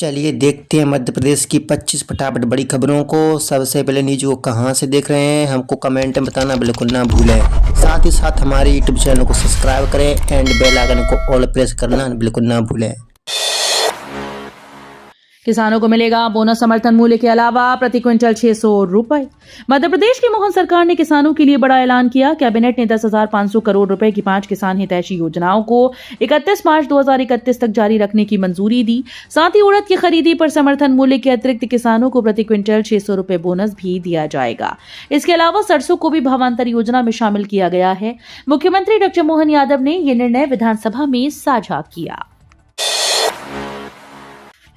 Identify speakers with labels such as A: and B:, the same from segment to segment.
A: चलिए देखते हैं मध्य प्रदेश की 25 फटाफट बड़ी खबरों को। सबसे पहले न्यूज को कहां से देख रहे हैं हमको कमेंट में बताना बिल्कुल ना भूलें। साथ ही साथ हमारे यूट्यूब चैनल को सब्सक्राइब करें एंड बेल आइकन को ऑल प्रेस करना बिल्कुल ना भूलें।
B: किसानों को मिलेगा बोनस समर्थन मूल्य के अलावा प्रति क्विंटल 600 रुपए। मध्य प्रदेश की मोहन सरकार ने किसानों के लिए बड़ा ऐलान किया। कैबिनेट ने 10,500 करोड़ रुपए की 5 किसान हितैषी योजनाओं को 31 मार्च 2031 तक जारी रखने की मंजूरी दी। साथ ही उड़द की खरीदी पर समर्थन मूल्य के अतिरिक्त किसानों को प्रति क्विंटल 600 रुपए बोनस भी दिया जाएगा। इसके अलावा सरसों को भी भावांतर योजना में शामिल किया गया है। मुख्यमंत्री डॉ मोहन यादव ने यह निर्णय विधानसभा में साझा किया।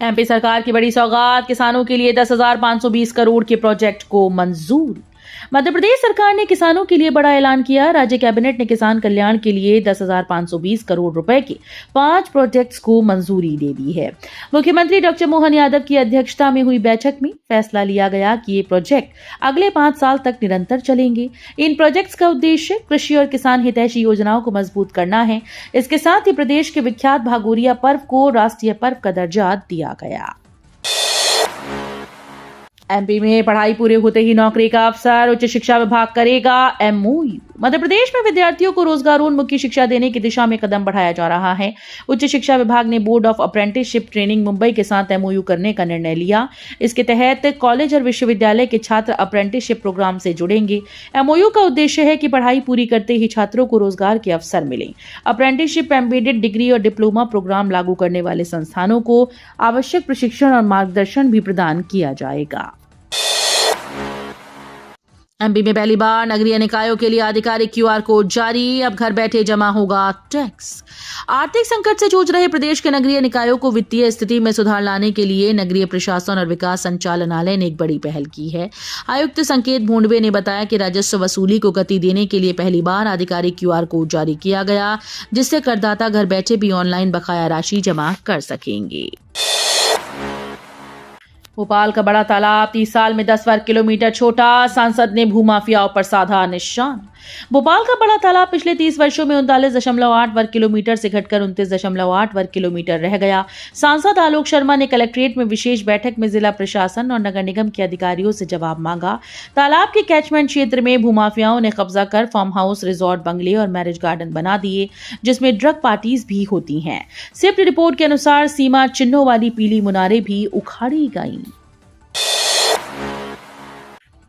B: एमपी सरकार की बड़ी सौगात, किसानों के लिए 10,520 करोड़ के प्रोजेक्ट को मंजूरी। मध्य प्रदेश सरकार ने किसानों के लिए बड़ा ऐलान किया। राज्य कैबिनेट ने किसान कल्याण के लिए 10,520 करोड़ रुपए के 5 प्रोजेक्ट्स को मंजूरी दे दी है। मुख्यमंत्री डॉ मोहन यादव की अध्यक्षता में हुई बैठक में फैसला लिया गया कि ये प्रोजेक्ट अगले 5 साल तक निरंतर चलेंगे। इन प्रोजेक्ट्स का उद्देश्य कृषि और किसान हितैषी योजनाओं को मजबूत करना है। इसके साथ ही प्रदेश के विख्यात भागोरिया पर्व को राष्ट्रीय पर्व का दर्जा दिया गया। एमपी में पढ़ाई पूरे होते ही नौकरी का अवसर, उच्च शिक्षा विभाग करेगा एमओयू। मध्य प्रदेश में विद्यार्थियों को रोजगारोन्मुखी शिक्षा देने की दिशा में कदम बढ़ाया जा रहा है। उच्च शिक्षा विभाग ने board of apprenticeship training Mumbai के साथ एमओयू करने का निर्णय लिया। इसके तहत कॉलेज और विश्वविद्यालय के छात्र अप्रेंटिसशिप प्रोग्राम से जुड़ेंगे। एमओयू का उद्देश्य है कि पढ़ाई पूरी करते ही छात्रों को रोजगार के अवसर मिले। अप्रेंटिसशिप, एम्बेडेड डिग्री और डिप्लोमा प्रोग्राम लागू करने वाले संस्थानों को आवश्यक प्रशिक्षण और मार्गदर्शन भी प्रदान किया जाएगा। एमपी में पहली बार नगरीय निकायों के लिए आधिकारिक क्यूआर कोड जारी। अब घर बैठे जमा होगा टैक्स। आर्थिक संकट से जूझ रहे प्रदेश के नगरीय निकायों को वित्तीय स्थिति में सुधार लाने के लिए नगरीय प्रशासन और विकास संचालनालय ने एक बड़ी पहल की है। आयुक्त संकेत भोंडवे ने बताया कि राजस्व वसूली को गति देने के लिए पहली बार आधिकारिक क्यूआर कोड जारी किया गया, जिससे करदाता घर बैठे भी ऑनलाइन बकाया राशि जमा कर सकेंगे। भोपाल का बड़ा तालाब 30 साल में 10 वर्ग किलोमीटर छोटा, सांसद ने भूमाफियाओं पर साधा निशान। भोपाल का बड़ा तालाब पिछले 30 वर्षों में 39.8 वर्ग किलोमीटर से घटकर 29.8 वर्ग किलोमीटर रह गया। सांसद आलोक शर्मा ने कलेक्ट्रेट में विशेष बैठक में जिला प्रशासन और नगर निगम के अधिकारियों से जवाब मांगा। तालाब के कैचमेंट क्षेत्र में भूमाफियाओं ने कब्जा कर फार्म हाउस, रिजॉर्ट, बंगले और मैरिज गार्डन बना दिए, जिसमें ड्रग पार्टीज भी होती हैं। सिफ्ट रिपोर्ट के अनुसार सीमा चिन्हों वाली पीली मुनारें भी उखाड़ी गईं।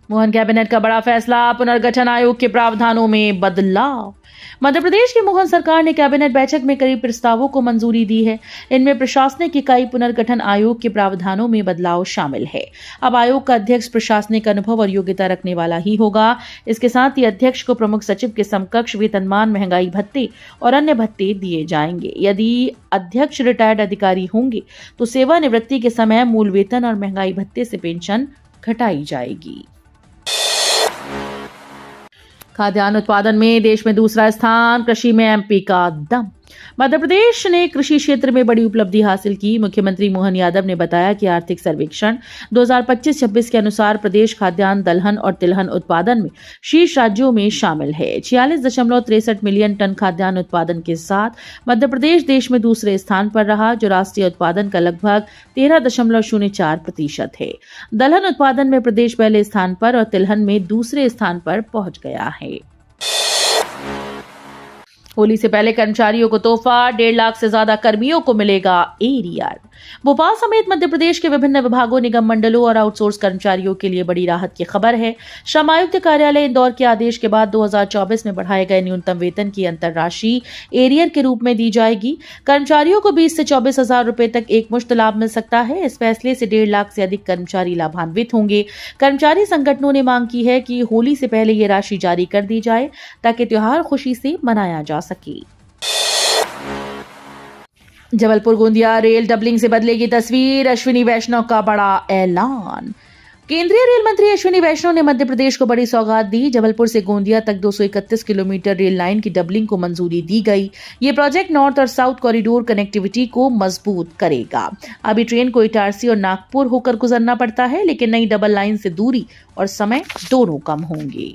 B: मोहन कैबिनेट का बड़ा फैसला, पुनर्गठन आयोग के प्रावधानों में बदलाव। मध्य प्रदेश की मोहन सरकार ने कैबिनेट बैठक में कई प्रस्तावों को मंजूरी दी है। इनमें प्रशासनिक इकाई पुनर्गठन आयोग के प्रावधानों में बदलाव शामिल है। अब आयोग का अध्यक्ष प्रशासनिक अनुभव और योग्यता रखने वाला ही होगा। इसके साथ ही अध्यक्ष को प्रमुख सचिव के समकक्ष वेतनमान, महंगाई भत्ते और अन्य भत्ते दिए जाएंगे। यदि अध्यक्ष रिटायर्ड अधिकारी होंगे तो सेवानिवृत्ति के समय मूल वेतन और महंगाई भत्ते से पेंशन घटाई जाएगी। खाद्यान्न उत्पादन में देश में दूसरा स्थान, कृषि में एमपी का दम। मध्य प्रदेश ने कृषि क्षेत्र में बड़ी उपलब्धि हासिल की। मुख्यमंत्री मोहन यादव ने बताया कि आर्थिक सर्वेक्षण 2025-26 के अनुसार प्रदेश खाद्यान्न, दलहन और तिलहन उत्पादन में शीर्ष राज्यों में शामिल है। 46.63 मिलियन टन खाद्यान्न उत्पादन के साथ मध्य प्रदेश देश में दूसरे स्थान पर रहा, जो राष्ट्रीय उत्पादन का लगभग 13.04% है। दलहन उत्पादन में प्रदेश पहले स्थान पर और तिलहन में दूसरे स्थान पर पहुंच गया है। होली से पहले कर्मचारियों को तोहफा, 1.5 लाख से ज्यादा कर्मियों को मिलेगा एरियर। भोपाल समेत मध्य प्रदेश के विभिन्न विभागों, निगम मंडलों और आउटसोर्स कर्मचारियों के लिए बड़ी राहत की खबर है। श्रम आयुक्त कार्यालय इंदौर के आदेश के बाद 2024 में बढ़ाए गए न्यूनतम वेतन की अंतर राशि एरियर के रूप में दी जाएगी। कर्मचारियों को 20 से 24 हजार रुपए तक एक मुश्त लाभ मिल सकता है। इस फैसले से 1.5 लाख से अधिक कर्मचारी लाभान्वित होंगे। कर्मचारी संगठनों ने मांग की है कि होली से पहले ये राशि जारी कर दी जाए, ताकि त्योहार खुशी से मनाया जा सके। जबलपुर गोंदिया रेल डबलिंग से बदलेगी तस्वीर, अश्विनी वैष्णव का बड़ा ऐलान। केंद्रीय रेल मंत्री अश्विनी वैष्णव ने मध्य प्रदेश को बड़ी सौगात दी। जबलपुर से गोंदिया तक 231 किलोमीटर रेल लाइन की डबलिंग को मंजूरी दी गई। ये प्रोजेक्ट नॉर्थ और साउथ कॉरिडोर कनेक्टिविटी को मजबूत करेगा। अभी ट्रेन को इटारसी और नागपुर होकर गुजरना पड़ता है, लेकिन नई डबल लाइन से दूरी और समय दोनों कम होंगे।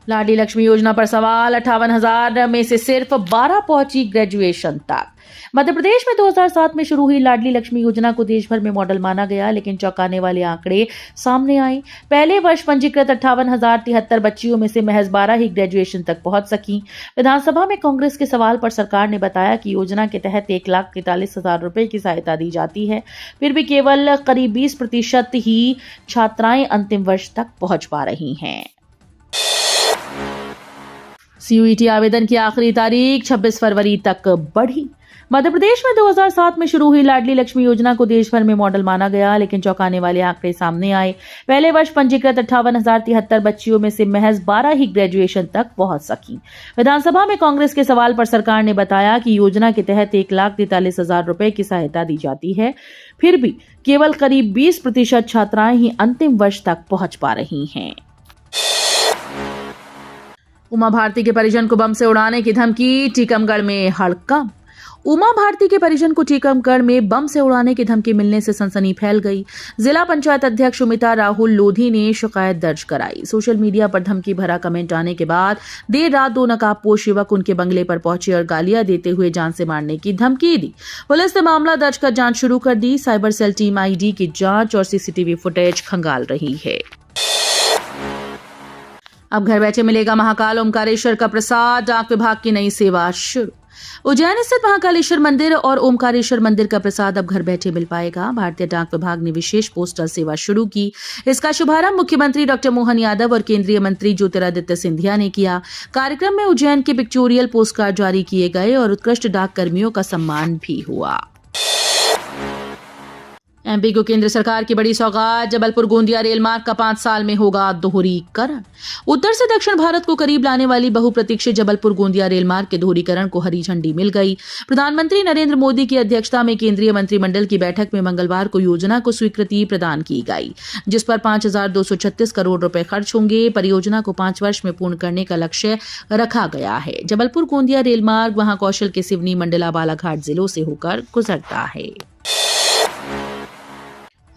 B: लाडली लक्ष्मी योजना पर सवाल, 58,000 में से सिर्फ 12 पहुंची ग्रेजुएशन तक। मध्य प्रदेश में 2007 में शुरू हुई लाडली लक्ष्मी योजना को देश भर में मॉडल माना गया, लेकिन चौंकाने वाले आंकड़े सामने आए। पहले वर्ष पंजीकृत 58,073 बच्चियों में से महज 12 ही ग्रेजुएशन तक पहुंच सकी। विधानसभा में कांग्रेस के सवाल पर सरकार ने बताया कि योजना के तहत 1,43,000 रुपए की सहायता दी जाती है, फिर भी केवल करीब 20% ही छात्राएं अंतिम वर्ष तक पहुंच पा रही हैं। सीयूईटी आवेदन की आखिरी तारीख 26 फरवरी तक बढ़ी। मध्य प्रदेश में 2007 में शुरू हुई लाडली लक्ष्मी योजना को देश भर में मॉडल माना गया, लेकिन चौंकाने वाले आंकड़े सामने आए। पहले वर्ष पंजीकृत 58,073 बच्चियों में से महज 12 ही ग्रेजुएशन तक पहुंच सकी। विधानसभा में कांग्रेस के सवाल पर सरकार ने बताया कि योजना के तहत 1,43,000 रुपए की सहायता दी जाती है, फिर भी केवल करीब 20% छात्राएं ही अंतिम वर्ष तक पहुंच पा रही हैं। उमा भारती के परिजन को बम से उड़ाने की धमकी, टीकमगढ़ में हड़कंप। उमा भारती के परिजन को टीकमगढ़ में बम से उड़ाने की धमकी मिलने से सनसनी फैल गई। जिला पंचायत अध्यक्ष उमिता राहुल लोधी ने शिकायत दर्ज कराई। सोशल मीडिया पर धमकी भरा कमेंट आने के बाद देर रात 2 नकाबपोश युवक उनके बंगले पर पहुंचे और गालियां देते हुए जान से मारने की धमकी दी। पुलिस ने मामला दर्ज कर जांच शुरू कर दी। साइबर सेल टीम आईडी की जांच और सीसीटीवी फुटेज खंगाल रही है। अब घर बैठे मिलेगा महाकाल ओमकारेश्वर का प्रसाद, डाक विभाग की नई सेवा शुरू। उज्जैन स्थित महाकालेश्वर मंदिर और ओमकारेश्वर मंदिर का प्रसाद अब घर बैठे मिल पाएगा। भारतीय डाक विभाग ने विशेष पोस्टल सेवा शुरू की। इसका शुभारंभ मुख्यमंत्री डॉक्टर मोहन यादव और केंद्रीय मंत्री ज्योतिरादित्य सिंधिया ने किया। कार्यक्रम में उज्जैन के पिक्चोरियल पोस्ट कार्ड जारी किए गए और उत्कृष्ट डाक कर्मियों का सम्मान भी हुआ। एमपी को केंद्र सरकार की बड़ी सौगात, जबलपुर गोंदिया रेल मार्ग का 5 साल में होगा दोहरीकरण। उत्तर से दक्षिण भारत को करीब लाने वाली बहुप्रतीक्षित जबलपुर गोंदिया रेल मार्ग के दोहरीकरण को हरी झंडी मिल गई। प्रधानमंत्री नरेंद्र मोदी की अध्यक्षता में केंद्रीय मंत्रिमंडल की बैठक में मंगलवार को योजना को स्वीकृति प्रदान की गई, जिस पर 5,236 करोड़ रुपए खर्च होंगे। परियोजना को 5 वर्ष में पूर्ण करने का लक्ष्य रखा गया है। जबलपुर गोंदिया रेल मार्ग महाकौशल के सिवनी, मंडला, बालाघाट जिलों से होकर गुजरता है।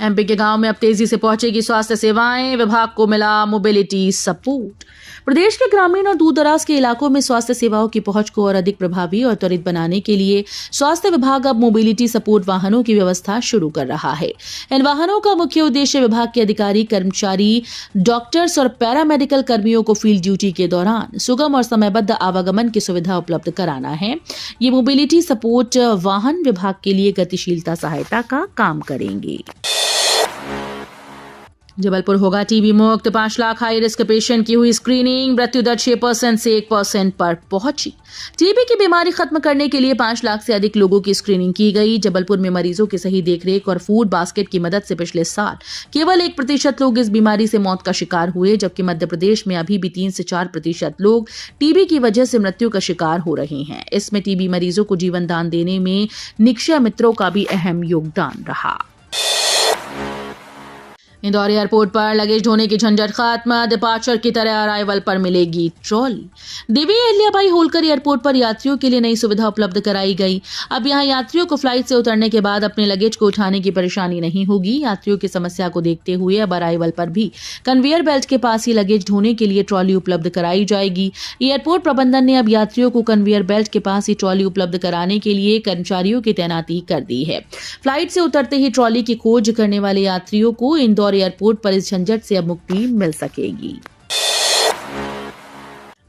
B: एमपी के गांव में अब तेजी से पहुंचेगी स्वास्थ्य सेवाएं, विभाग को मिला मोबिलिटी सपोर्ट। प्रदेश के ग्रामीण और दूर दराज के इलाकों में स्वास्थ्य सेवाओं की पहुंच को और अधिक प्रभावी और त्वरित बनाने के लिए स्वास्थ्य विभाग अब मोबिलिटी सपोर्ट वाहनों की व्यवस्था शुरू कर रहा है। इन वाहनों का मुख्य उद्देश्य विभाग के अधिकारी, कर्मचारी, डॉक्टर्स और पैरामेडिकल कर्मियों को फील्ड ड्यूटी के दौरान सुगम और समयबद्ध आवागमन की सुविधा उपलब्ध कराना है। ये मोबिलिटी सपोर्ट वाहन विभाग के लिए गतिशीलता सहायता का काम करेंगे। जबलपुर होगा टीबी मुक्त, 5 लाख हाई रिस्क पेशेंट की हुई स्क्रीनिंग, मृत्यु दर 6% से 1% पर पहुंची। टीबी की बीमारी खत्म करने के लिए 5 लाख से अधिक लोगों की स्क्रीनिंग की गई। जबलपुर में मरीजों की सही देखरेख और फूड बास्केट की मदद से पिछले साल केवल 1% लोग इस बीमारी से मौत का शिकार हुए, जबकि मध्य प्रदेश में अभी भी 3 से 4% लोग टीबी की वजह से मृत्यु का शिकार हो रहे हैं। इसमें टीबी मरीजों को जीवन दान देने में निक्षय मित्रों का भी अहम योगदान रहा। इंदौर एयरपोर्ट पर लगेज ढोने की झंझट खत्म, डिपार्चर की तरह अराइवल पर मिलेगी ट्रॉली। देवी अहिल्याबाई होलकर एयरपोर्ट पर यात्रियों के लिए नई सुविधा उपलब्ध कराई गई। अब यहां यात्रियों को फ्लाइट से उतरने के बाद अपने लगेज को उठाने की परेशानी नहीं होगी। यात्रियों की समस्या को देखते हुए अब अराइवल पर भी कन्वेयर बेल्ट के पास ही लगेज ढोने के लिए ट्रॉली उपलब्ध कराई जाएगी। एयरपोर्ट प्रबंधन ने अब यात्रियों को कन्वेयर बेल्ट के पास ही ट्रॉली उपलब्ध कराने के लिए कर्मचारियों की तैनाती कर दी है। फ्लाइट से उतरते ही ट्रॉली की खोज करने वाले यात्रियों को इंदौर एयरपोर्ट पर इस झंझट से अब मुक्ति मिल सकेगी।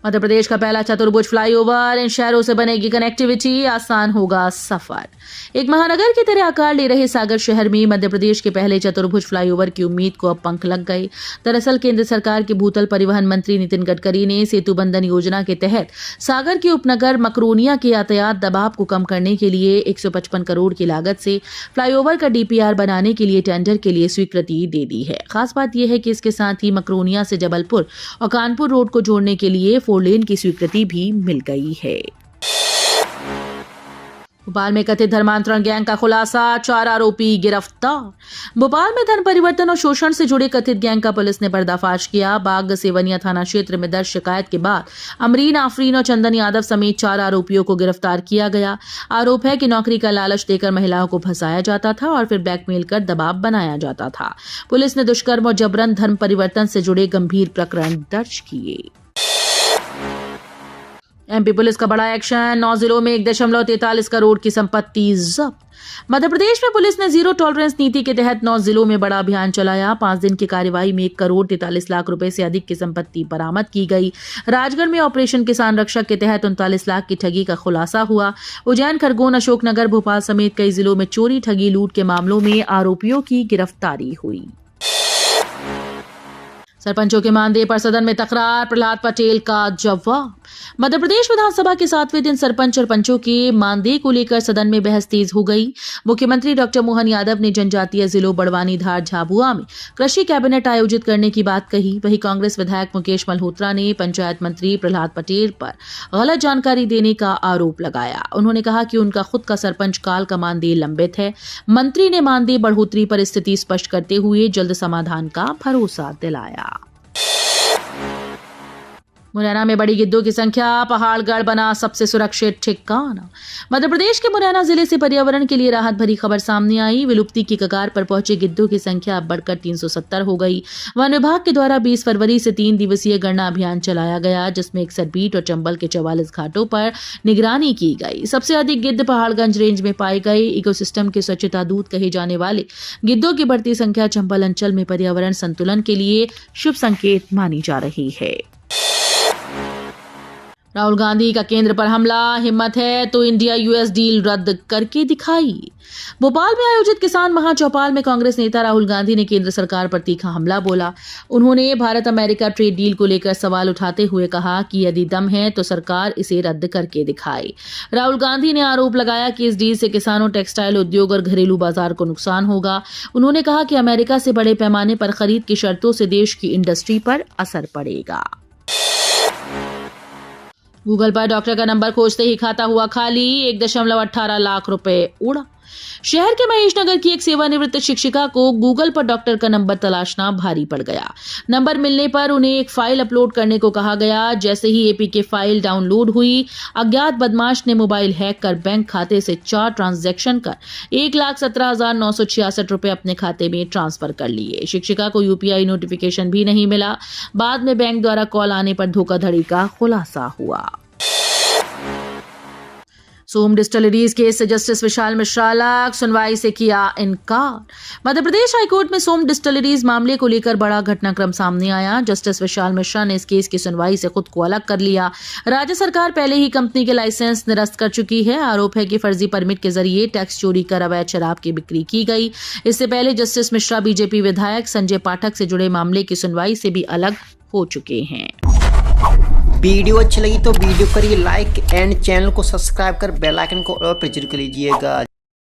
B: मध्य प्रदेश का पहला चतुर्भुज फ्लाईओवर, इन शहरों से बनेगी कनेक्टिविटी, आसान होगा सफर। एक महानगर की तरह आकार ले रहे सागर शहर में मध्य प्रदेश के पहले चतुर्भुज फ्लाईओवर की उम्मीद को अब पंख लग गए। दरअसल केंद्र सरकार के भूतल परिवहन मंत्री नितिन गडकरी ने सेतु बंधन योजना के तहत सागर के उपनगर मकरोनिया के यातायात दबाव को कम करने के लिए 155 करोड़ की लागत से फ्लाईओवर का डीपीआर बनाने के लिए टेंडर के लिए स्वीकृति दे दी है। खास बात यह है कि इसके साथ ही मकरोनिया से जबलपुर और कानपुर रोड को जोड़ने के लिए 4 लेन की स्वीकृति भी मिल गई है। भोपाल में कथित धर्मांतरण गैंग का खुलासा, 4 आरोपी गिरफ्तार। भोपाल में धन परिवर्तन और शोषण से जुड़े कथित गैंग का पुलिस ने पर्दाफाश किया। बाग सेवनिया थाना क्षेत्र में दर्ज शिकायत के बाद अमरीन आफरीन और चंदन यादव समेत 4 आरोपियों को गिरफ्तार किया गया। आरोप है कि नौकरी का लालच देकर महिलाओं को फंसाया जाता था और फिर ब्लैकमेल कर दबाव बनाया जाता था। पुलिस ने दुष्कर्म और जबरन धर्म परिवर्तन से जुड़े गंभीर प्रकरण दर्ज किए। एमपी पुलिस का बड़ा एक्शन, 9 जिलों में 1.43 करोड़ की संपत्ति जब्त। मध्य प्रदेश में पुलिस ने जीरो टॉलरेंस नीति के तहत 9 जिलों में बड़ा अभियान चलाया। 5 दिन की कार्रवाई में 1 करोड़ 43 लाख रुपए से अधिक की संपत्ति बरामद की गई। राजगढ़ में ऑपरेशन किसान रक्षक के तहत 39 लाख की ठगी का खुलासा हुआ। उज्जैन, खरगोन, अशोकनगर, भोपाल समेत कई जिलों में चोरी, ठगी, लूट के मामलों में आरोपियों की गिरफ्तारी हुई। सरपंचों के मानदेय पर सदन में तकरार, प्रहलाद पटेल का जवाब। मध्य प्रदेश विधानसभा के 7वें दिन सरपंच और पंचों के मानदेय को लेकर सदन में बहस तेज हो गई। मुख्यमंत्री डॉक्टर मोहन यादव ने जनजातीय जिलों बड़वानी, धार, झाबुआ में कृषि कैबिनेट आयोजित करने की बात कही। वहीं कांग्रेस विधायक मुकेश मल्होत्रा ने पंचायत मंत्री प्रहलाद पटेल पर गलत जानकारी देने का आरोप लगाया। उन्होंने कहा कि उनका खुद का सरपंच काल का मानदेय लंबित है। मंत्री ने मानदेय बढ़ोतरी पर स्थिति स्पष्ट करते हुए जल्द समाधान का भरोसा दिलाया। मुरैना में बड़ी गिद्धों की संख्या, पहाड़गढ़ बना सबसे सुरक्षित ठिकाना। मध्य प्रदेश के मुरैना जिले से पर्यावरण के लिए राहत भरी खबर सामने आई। विलुप्ति की कगार पर पहुंचे गिद्धों की संख्या अब बढ़कर 370 हो गई। वन विभाग के द्वारा 20 फरवरी से 3 दिवसीय गणना अभियान चलाया गया, जिसमें 61 बीट और चंबल के 44 घाटों पर निगरानी की गई। सबसे अधिक गिद्ध पहाड़गंज रेंज में पाए गए। इकोसिस्टम के स्वच्छता दूत कहे जाने वाले गिद्धों की बढ़ती संख्या चंबल अंचल में पर्यावरण संतुलन के लिए शुभ संकेत मानी जा रही है। राहुल गांधी का केंद्र पर हमला, हिम्मत है तो इंडिया यूएस डील रद्द करके दिखाई। भोपाल में आयोजित किसान महाचौपाल में कांग्रेस नेता राहुल गांधी ने केंद्र सरकार पर तीखा हमला बोला। उन्होंने भारत अमेरिका ट्रेड डील को लेकर सवाल उठाते हुए कहा कि यदि दम है तो सरकार इसे रद्द करके दिखाए। राहुल गांधी ने आरोप लगाया कि इस डील से किसानों, टेक्सटाइल उद्योग और घरेलू बाजार को नुकसान होगा। उन्होंने कहा कि अमेरिका से बड़े पैमाने पर खरीद की शर्तों से देश की इंडस्ट्री पर असर पड़ेगा। गूगल पर डॉक्टर का नंबर खोजते ही खाता हुआ खाली, 1.18 लाख रुपए उड़ा। शहर के महेश नगर की एक सेवानिवृत्त शिक्षिका को गूगल पर डॉक्टर का नंबर तलाशना भारी पड़ गया। नंबर मिलने पर उन्हें एक फाइल अपलोड करने को कहा गया। जैसे ही एपीके फाइल डाउनलोड हुई, अज्ञात बदमाश ने मोबाइल हैक कर बैंक खाते से 4 ट्रांजैक्शन कर 1,17,966 रुपए अपने खाते में ट्रांसफर कर लिए। शिक्षिका को यूपीआई नोटिफिकेशन भी नहीं मिला। बाद में बैंक द्वारा कॉल आने पर धोखाधड़ी का खुलासा हुआ। सोम डिस्टिलरीज केस से जस्टिस विशाल मिश्रा अलग, सुनवाई से किया इनकार। मध्य प्रदेश हाईकोर्ट में सोम डिस्टिलरीज मामले को लेकर बड़ा घटनाक्रम सामने आया। जस्टिस विशाल मिश्रा ने इस केस की सुनवाई से खुद को अलग कर लिया। राज्य सरकार पहले ही कंपनी के लाइसेंस निरस्त कर चुकी है। आरोप है कि फर्जी परमिट के जरिए टैक्स चोरी कर अवैध शराब की बिक्री की गई। इससे पहले जस्टिस मिश्रा बीजेपी विधायक संजय पाठक से जुड़े मामले की सुनवाई से भी अलग हो चुके हैं।
A: वीडियो अच्छी लगी तो वीडियो करिए लाइक एंड चैनल को सब्सक्राइब कर बेल आइकन को और प्रेस कर लीजिएगा।